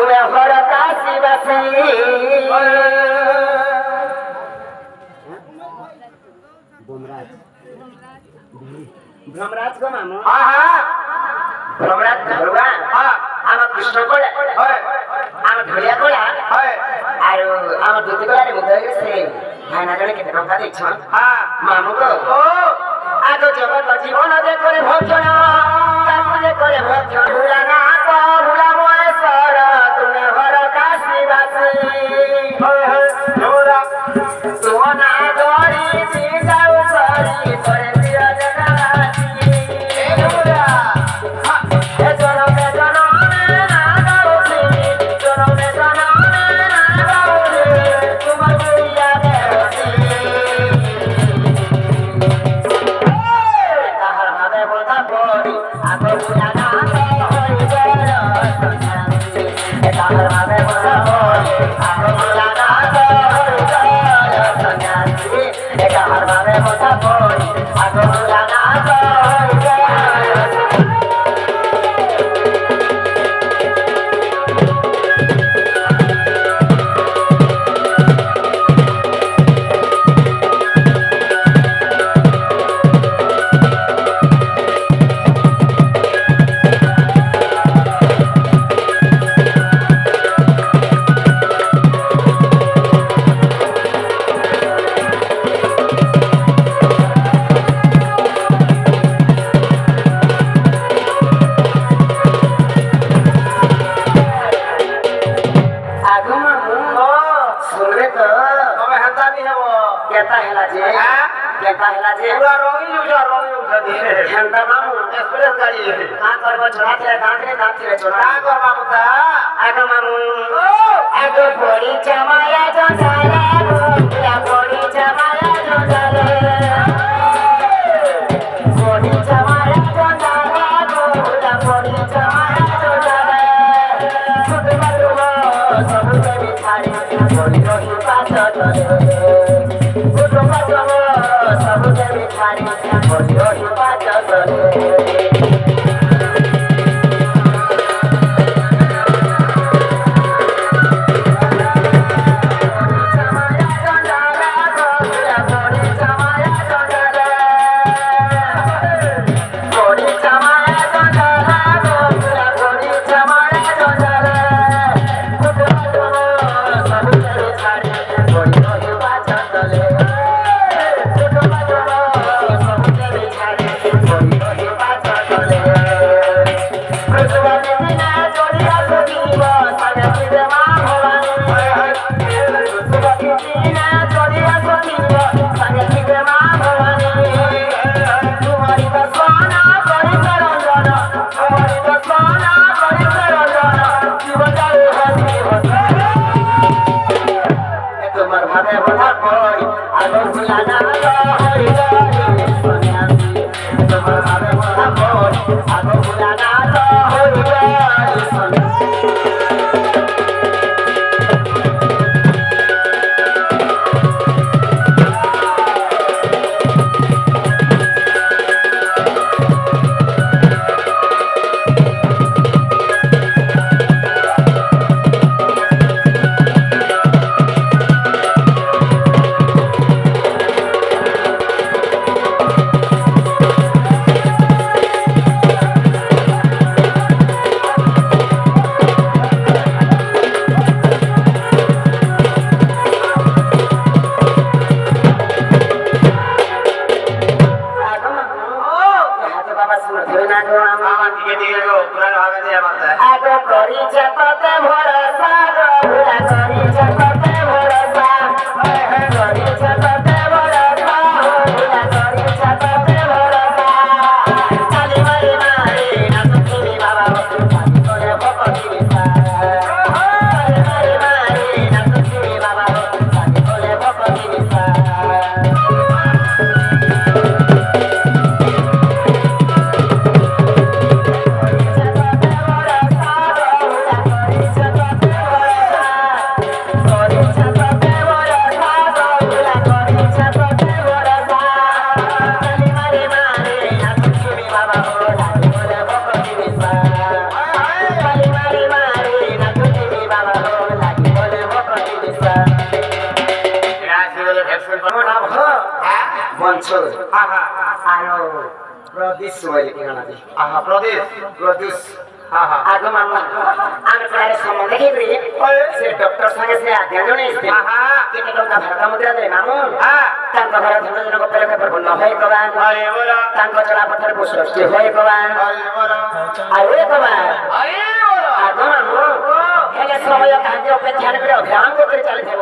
तुम्हें हर काशी बसी भ्रमराज को मामू भ्रमराज धरुआ आम कृष्ण कोला आम ढोलिया कोला आरो आम दुति कोला रे मुदय से भाना जने केते टंका देछ मामू को आगो जगत जीवन जे करे भजन ताकु जे करे भजन भूला ना को भूला मोएश्वर तुमे हर काशी वासी भोला तू ना गरी जी जाऊ सरी करे ମଞ୍ଚ ଆର ପ୍ରଦେଶ ବୋଲି କିଣା ଦେ ପ୍ରଦେଶ ଆଗ ମାମା ଆମେ ପ୍ରାୟ ସମୟ ଦେଖିବି ସେ ଡକ୍ଟର ସାଙ୍ଗେ ସେ ଆଜ୍ଞା ଜଣେଇଥିଲେ କେତେ ଟଙ୍କା ଭାରତ ମୁଦ୍ରା ଦେବେ ମାମୁଁ ତାଙ୍କ ଘର ଧନ ଜଣକ ପେରକ ପୂର୍ଣ୍ଣ ହୋଇ କବାନ ତାଙ୍କ ଚଳାପଥରେ ସୃଷ୍ଟି ହୋଇ କବାନ ଆଉ ଏ କବାନ ଆଗ ମାମୁଁ ହେଲେ ସମୟ କାର୍ଯ୍ୟ ଅପେକ୍ଷା କରି ଅଭିଯାନ କରି ଚାଲିଥାଏ